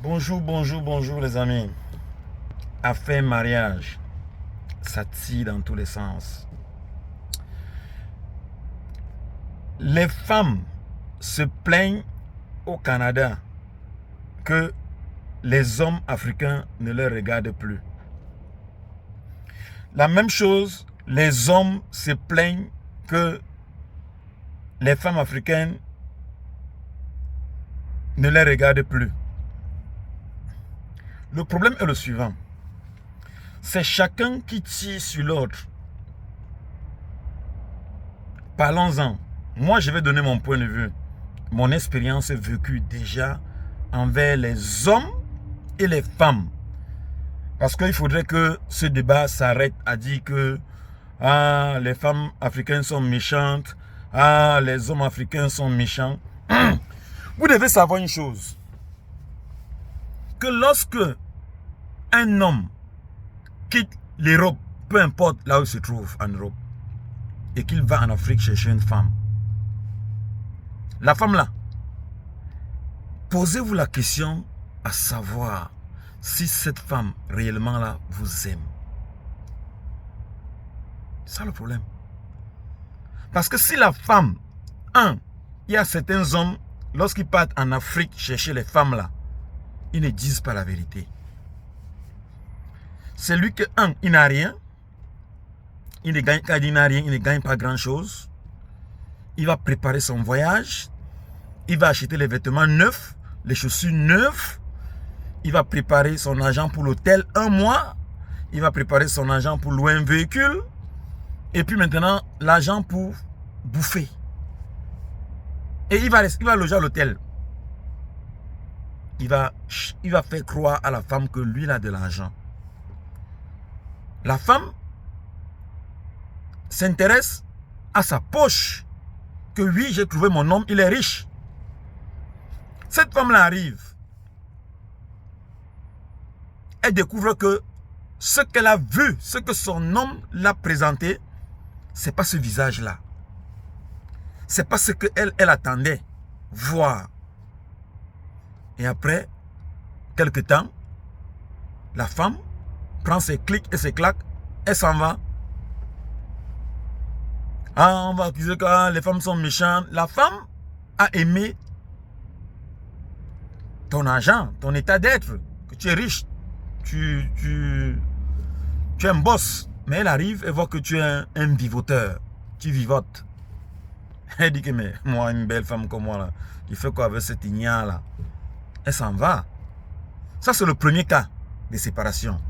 Bonjour les amis. Affaire mariage, ça tire dans tous les sens. Les femmes se plaignent au Canada que les hommes africains ne les regardent plus. La même chose, les hommes se plaignent que les femmes africaines ne les regardent plus. Le problème est le suivant. C'est chacun qui tire sur l'autre. Parlons-en. Moi, je vais donner mon point de vue. Mon expérience vécue déjà envers les hommes et les femmes. Parce qu'il faudrait que ce débat s'arrête à dire que les femmes africaines sont méchantes, les hommes africains sont méchants. Vous devez savoir une chose. Que lorsque un homme quitte l'Europe, peu importe là où il se trouve en Europe, et qu'il va en Afrique chercher une femme, la femme là, posez-vous la question à savoir si cette femme réellement là vous aime. C'est ça le problème. Parce que si la femme, il y a certains hommes, lorsqu'ils partent en Afrique chercher les femmes là, ils ne disent pas la vérité. C'est lui que, il n'a rien. Il ne gagne, quand il n'a rien, il ne gagne pas grand chose. Il va préparer son voyage. Il va acheter les vêtements neufs, les chaussures neuves. Il va préparer son argent pour l'hôtel 1 mois. Il va préparer son argent pour louer un véhicule. Et puis maintenant, l'argent pour bouffer. Et il va loger à l'hôtel. Il va faire croire à la femme que lui, il a de l'argent. La femme s'intéresse à sa poche. Que oui, j'ai trouvé mon homme, il est riche. Cette femme-là arrive. Elle découvre que ce qu'elle a vu, ce que son homme l'a présenté, ce n'est pas ce visage-là. Ce n'est pas ce qu'elle attendait voir. Et après, quelque temps, la femme prend ses clics et ses claques, elle s'en va. On va accuser que les femmes sont méchantes. La femme a aimé ton argent, ton état d'être, que tu es riche, tu es un boss. Mais elle arrive et voit que tu es un vivoteur, tu vivotes. Elle dit que mais moi, une belle femme comme moi, là, il fait quoi avec cette igna là? Elle s'en va. Ça, c'est le premier cas de séparation.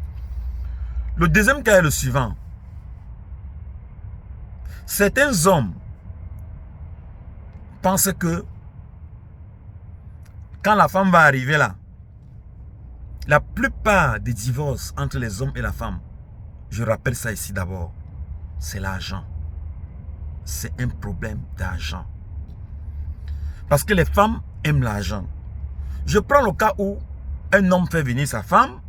Le deuxième cas est le suivant. Certains hommes pensent que quand la femme va arriver là, la plupart des divorces entre les hommes et la femme, je rappelle ça ici d'abord, c'est l'argent. C'est un problème d'argent. Parce que les femmes aiment l'argent. Je prends le cas où un homme fait venir sa femme,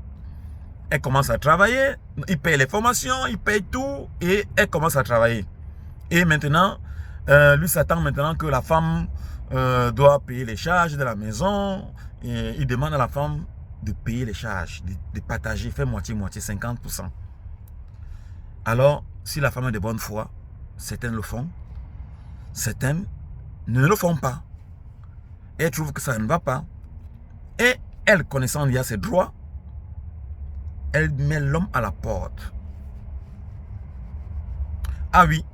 elle commence à travailler, il paye les formations, il paye tout et elle commence à travailler. Et maintenant, lui s'attend maintenant que la femme doit payer les charges de la maison. Et il demande à la femme de payer les charges, de partager, faire moitié-moitié, 50%. Alors, si la femme est de bonne foi, certaines le font, certaines ne le font pas. Et elles trouvent que ça ne va pas. Et elle, connaissant il y a ses droits, elle met l'homme à la porte. Ah oui,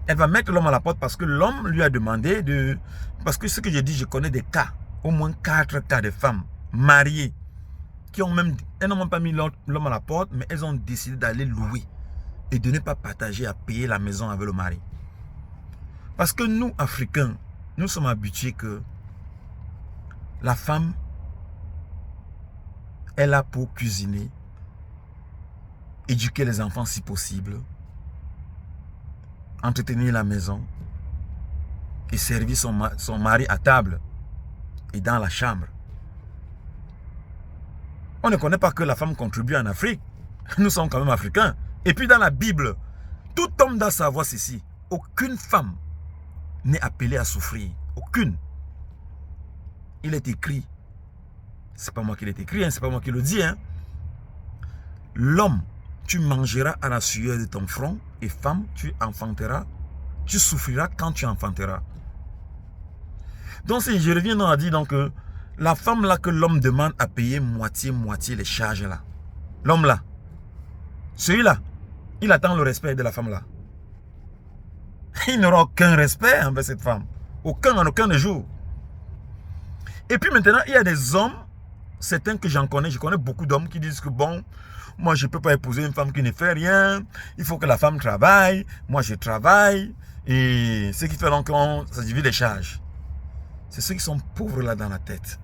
elle va mettre l'homme à la porte parce que l'homme lui a demandé de... Parce que ce que je dis, je connais des cas, au moins 4 cas de femmes mariées, qui ont même... Elles n'ont même pas mis l'homme à la porte, mais elles ont décidé d'aller louer et de ne pas partager à payer la maison avec le mari. Parce que nous, Africains, nous sommes habitués que la femme, elle a pour cuisiner, éduquer les enfants si possible, entretenir la maison et servir son mari à table et dans la chambre. On ne connaît pas que la femme contribue en Afrique. Nous sommes quand même africains. Et puis dans la Bible, tout homme doit savoir ceci. Aucune femme n'est appelée à souffrir. Aucune. Il est écrit C'est pas moi qui l'ai écrit, hein, c'est pas moi qui le dis. Hein. L'homme, tu mangeras à la sueur de ton front, et femme, tu enfanteras, tu souffriras quand tu enfanteras. Donc, si je reviens à dire donc, la femme là que l'homme demande à payer moitié les charges là. L'homme là, celui-là, il attend le respect de la femme là. Il n'aura aucun respect envers cette femme. Aucun, en aucun des jours. Et puis maintenant, il y a des hommes, certains que j'en connais, je connais beaucoup d'hommes qui disent que bon, moi je ne peux pas épouser une femme qui ne fait rien, il faut que la femme travaille, moi je travaille, et ce qui fait donc qu'on ça divise les charges. C'est ceux qui sont pauvres là dans la tête.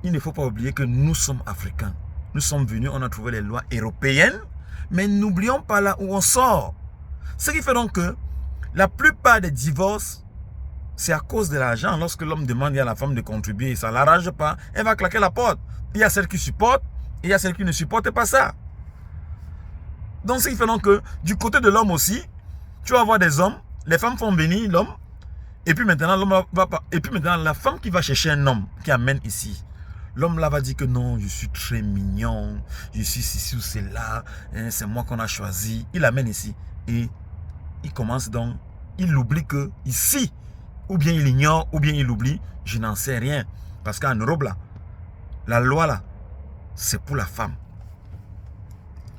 Il ne faut pas oublier que nous sommes africains. Nous sommes venus, on a trouvé les lois européennes, mais n'oublions pas là où on sort. Ce qui fait donc que la plupart des divorces, c'est à cause de l'argent. Lorsque l'homme demande à la femme de contribuer, ça ne l'arrange pas, elle va claquer la porte. Il y a celles qui supportent et il y a celles qui ne supportent pas ça. Donc ce qui fait donc que du côté de l'homme aussi, tu vas avoir des hommes, les femmes font venir l'homme, et puis maintenant l'homme va pas. Et puis maintenant la femme qui va chercher un homme qui amène ici. L'homme là va dire que non, je suis très mignon, je suis ceci ou cela, hein, c'est moi qu'on a choisi. Il l'amène ici. Et il commence donc, il oublie que ici, ou bien il ignore, ou bien il oublie, je n'en sais rien. Parce qu'en Europe là, la loi là, c'est pour la femme.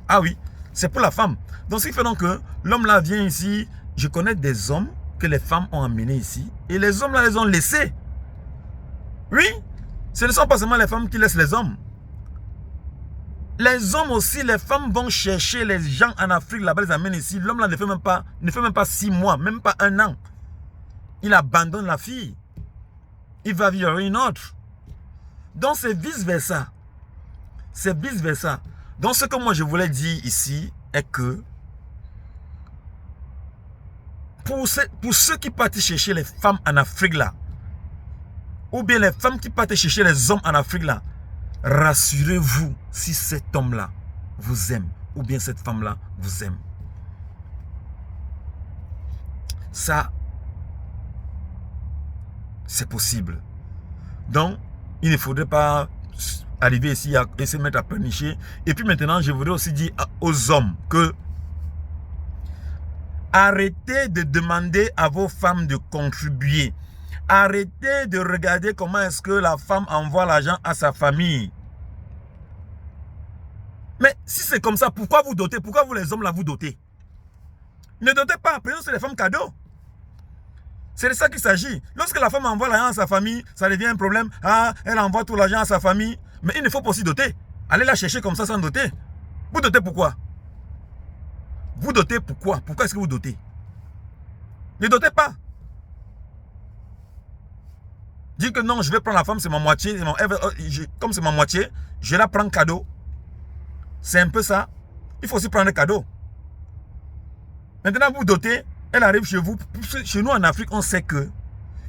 Ah oui, c'est pour la femme. Donc ce qui fait donc que l'homme là vient ici, je connais des hommes que les femmes ont amenés ici, et les hommes là les ont laissés. Oui, ce ne sont pas seulement les femmes qui laissent les hommes. Les hommes aussi, les femmes vont chercher les gens en Afrique, là-bas, les amènent ici. L'homme là ne fait même pas 6 mois, même pas 1 an. Il abandonne la fille. Il va vivre une autre. Donc c'est vice-versa. C'est vice-versa. Donc ce que moi je voulais dire ici est que pour ceux qui partent chercher les femmes en Afrique là, ou bien les femmes qui partent chercher les hommes en Afrique là, rassurez-vous si cet homme-là vous aime ou bien cette femme-là vous aime. Ça, c'est possible. Donc, il ne faudrait pas arriver ici et se mettre à pleurnicher. Et puis maintenant, je voudrais aussi dire aux hommes que arrêtez de demander à vos femmes de contribuer. Arrêtez de regarder comment est-ce que la femme envoie l'argent à sa famille. Mais si c'est comme ça, pourquoi vous dotez? Pourquoi vous les hommes là vous dotez? Ne dotez pas, prenez sur les femmes cadeaux. C'est de ça qu'il s'agit. Lorsque la femme envoie l'argent à sa famille, ça devient un problème. Ah, elle envoie tout l'argent à sa famille. Mais il ne faut pas aussi doter. Allez la chercher comme ça sans doter. Vous dotez pourquoi? Vous dotez pourquoi? Pourquoi est-ce que vous dotez? Ne dotez pas. Dis que non, je vais prendre la femme, c'est ma moitié. Comme c'est ma moitié, je la prends cadeau. C'est un peu ça. Il faut aussi prendre le cadeau. Maintenant, vous dotez, elle arrive chez vous. Chez nous en Afrique, on sait que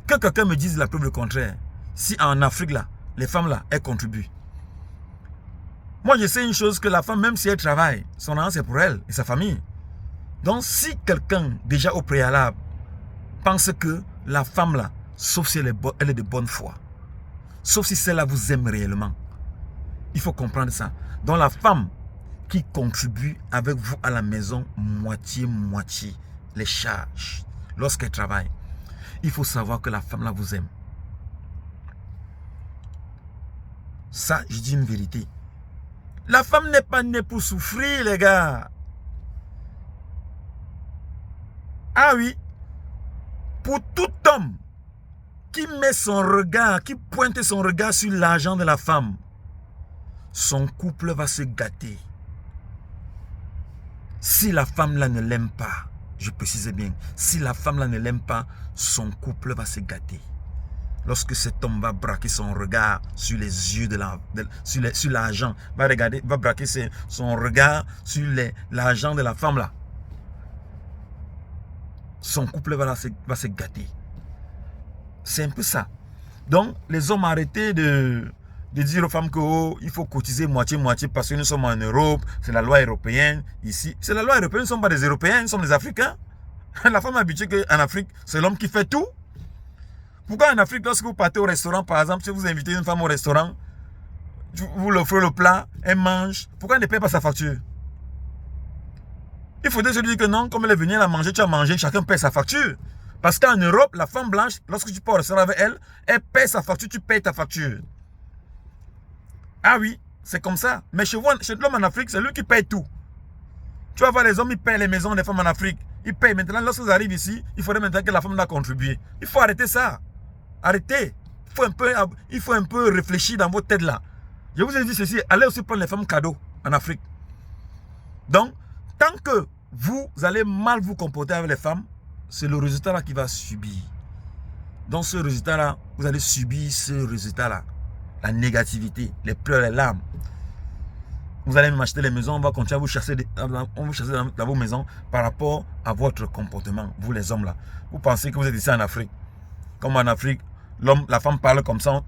quelqu'un me dise la preuve le contraire. Si en Afrique, là, les femmes, là, elles contribuent. Moi, je sais une chose, que la femme, même si elle travaille, son argent, c'est pour elle et sa famille. Donc, si quelqu'un, déjà au préalable, pense que la femme, là, sauf si elle est de bonne foi, sauf si celle-là vous aime réellement, il faut comprendre ça. Donc, la femme qui contribue avec vous à la maison, moitié, les charges, lorsqu'elle travaille, il faut savoir que la femme là vous aime. Ça, je dis une vérité. La femme n'est pas née pour souffrir, les gars. Ah oui, pour tout homme qui met son regard, qui pointe son regard sur l'argent de la femme, son couple va se gâter. Si la femme là ne l'aime pas, je précise bien, si la femme là ne l'aime pas, son couple va se gâter. Lorsque cet homme va braquer son regard sur les yeux sur l'argent, va braquer son regard sur l'argent de la femme là, son couple va se gâter. C'est un peu ça. Donc, les hommes, arrêtez de dire aux femmes qu'il faut cotiser moitié parce que nous sommes en Europe, c'est la loi européenne. Ici, c'est la loi européenne, nous ne sommes pas des Européens, nous sommes des Africains. La femme est habituée qu'en Afrique, c'est l'homme qui fait tout. Pourquoi en Afrique, lorsque vous partez au restaurant, par exemple, si vous invitez une femme au restaurant, vous lui offrez le plat, elle mange, pourquoi elle ne paye pas sa facture? Il faudrait se dire que non, comme elle est venue la manger, tu as mangé, chacun paye sa facture. Parce qu'en Europe, la femme blanche, lorsque tu pars au restaurant avec elle, elle paye sa facture, tu payes ta facture. Ah oui, c'est comme ça. Mais chez l'homme en Afrique, c'est lui qui paye tout. Tu vas voir les hommes, ils payent les maisons des femmes en Afrique. Ils payent. Maintenant, lorsque vous arrivez ici, il faudrait maintenant que la femme doit contribuer. Il faut arrêter ça. Arrêtez. Il faut un peu réfléchir dans votre tête là. Je vous ai dit ceci, allez aussi prendre les femmes cadeaux en Afrique. Donc, tant que vous allez mal vous comporter avec les femmes, c'est le résultat là qui va subir. Donc ce résultat là, vous allez subir ce résultat là. La négativité, les pleurs, les larmes. Vous allez même acheter les maisons, on va continuer à vous chasser, dans vos maisons par rapport à votre comportement, vous les hommes là. Vous pensez que vous êtes ici en Afrique. Comme en Afrique, la femme parle comme ça,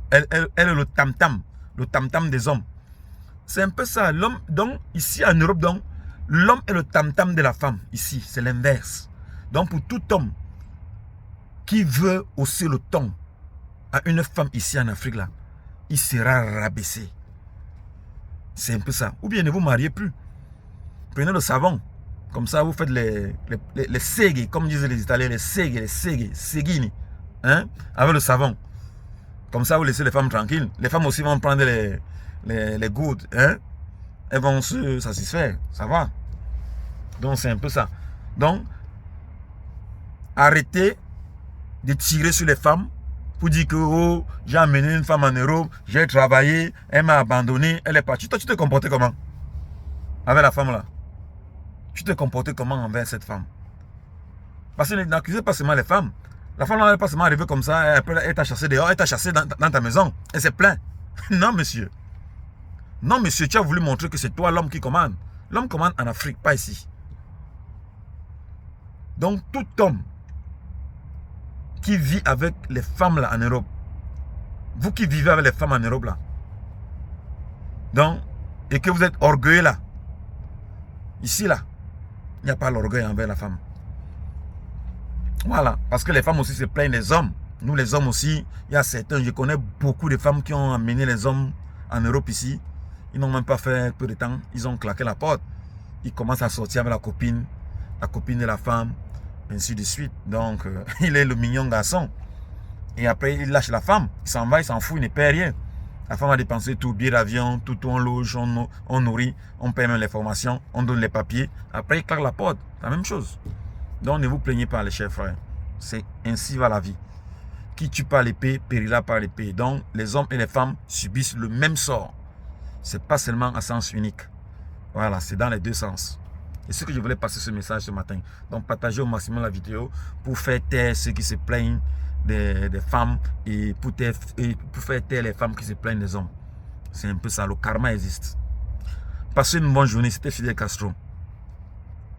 elle est le tam-tam des hommes. C'est un peu ça. L'homme, donc, ici en Europe, donc, l'homme est le tam-tam de la femme. Ici, c'est l'inverse. Donc, pour tout homme qui veut hausser le ton à une femme ici en Afrique, là, il sera rabaissé. C'est un peu ça. Ou bien ne vous mariez plus. Prenez le savon. Comme ça, vous faites les seghi, comme disent les Italiens, les seguini, hein, avec le savon. Comme ça, vous laissez les femmes tranquilles. Les femmes aussi vont prendre les gouttes, hein. Elles vont se satisfaire, ça va. Donc, c'est un peu ça. Donc, arrêtez de tirer sur les femmes pour dire que oh, j'ai amené une femme en Europe, j'ai travaillé, elle m'a abandonné, elle est partie. Toi, tu te comportais comment avec la femme là? Tu te comportais comment envers cette femme? Parce que n'accusez pas seulement les femmes. La femme n'est pas seulement arrivée comme ça, elle t'a chassé dehors, elle t'a chassé dans ta maison. Elle s'est plainte. Non, monsieur. Non, monsieur, tu as voulu montrer que c'est toi l'homme qui commande. L'homme commande en Afrique, pas ici. Donc, tout homme qui vit avec les femmes là en Europe, vous qui vivez avec les femmes en Europe là, donc, et que vous êtes orgueilleux là, ici là, il n'y a pas l'orgueil envers la femme. Voilà, parce que les femmes aussi se plaignent des hommes. Nous les hommes aussi, il y a certains, je connais beaucoup de femmes qui ont amené les hommes en Europe ici. Ils n'ont même pas fait peu de temps, ils ont claqué la porte. Ils commencent à sortir avec la copine de la femme, ainsi de suite. Donc, il est le mignon garçon. Et après, il lâche la femme, il s'en va, il s'en fout, il ne paie rien. La femme a dépensé tout, billet d'avion, tout, on loge, on nourrit, on paie même les formations, on donne les papiers. Après, il claque la porte, la même chose. Donc, ne vous plaignez pas, les chers frères. C'est ainsi va la vie. Qui tue par l'épée, périra par l'épée. Donc, les hommes et les femmes subissent le même sort. Ce n'est pas seulement à sens unique. Voilà, c'est dans les deux sens. Et ce que je voulais passer ce message ce matin. Donc, partagez au maximum la vidéo pour faire taire ceux qui se plaignent des femmes et pour faire taire les femmes qui se plaignent des hommes. C'est un peu ça, le karma existe. Passez une bonne journée, c'était Fidel Castro.